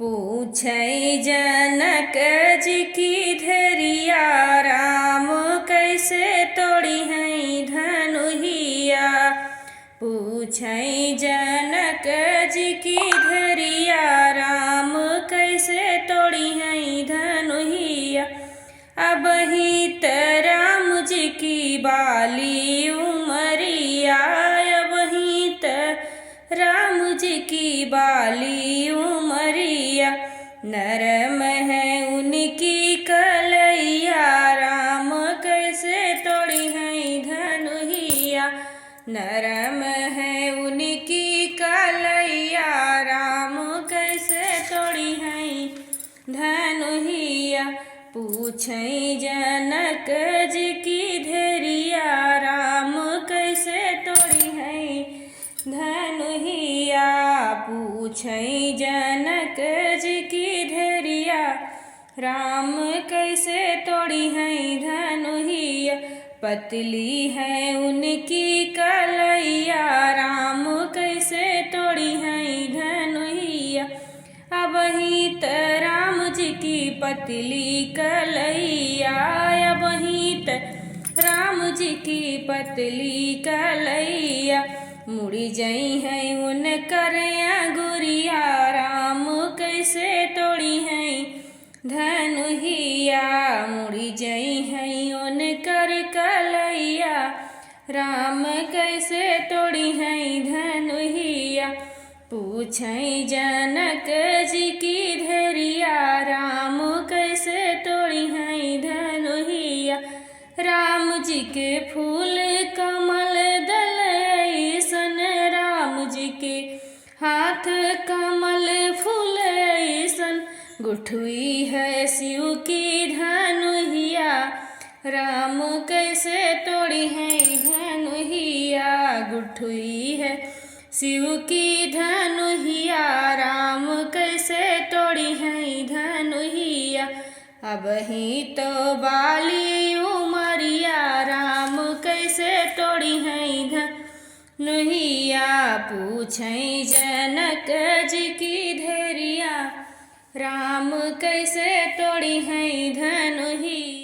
पूछै जनक जी की धरिया राम कैसे तोड़ी हैं धनुहिया। पूछै जनक जी की धरिया राम कैसे तोड़ी हैं धनुहिया। अबही त राम जी की बाली उमरिया। अबही त राम जी की बाली उमरिया। नरम है उनकी कलैया राम कैसे तोड़ी हैं धनुहिया। नरम है उनकी कलैया राम कैसे तोड़ी हैं धनुहिया। पूछै जनक जी की धरिया राम कैसे तोड़ी हैं धनुहिया। पूछै जनक जी की धरिया राम कैसे तोड़ी हैं धनुहिया। पतली है उनकी कलैया राम कैसे तोड़ी हैं धनुहिया। अबही त राम जी की पतली कलैया। अबही त राम जी की पतली कलैया। मुड़ी जई है उनकर गुरिया राम कैसे तोड़ी हैं धनुहिया। मुड़ी जई है उनकर कलैया राम कैसे तोड़ी हैं धनुहिया। पूछै जनक जी की धरिया राम कैसे तोड़ी हैं धनुहिया। राम जी के फूल कमल दल ऐसन। राम जी के हाथ कमल फूल ऐसन। गुठुई है शिव की धनुहिया राम कैसे तोड़ी हैं धनुहिया। गुठुई है शिव की धनुहिया राम कैसे तोड़ी हैं धनुहिया। अबही तो बाली उमरिया राम कैसे तोड़ी हैं धनुहिया। पूछै जनक जी की धरिया राम कैसे तोड़ी हैं धनुहिया।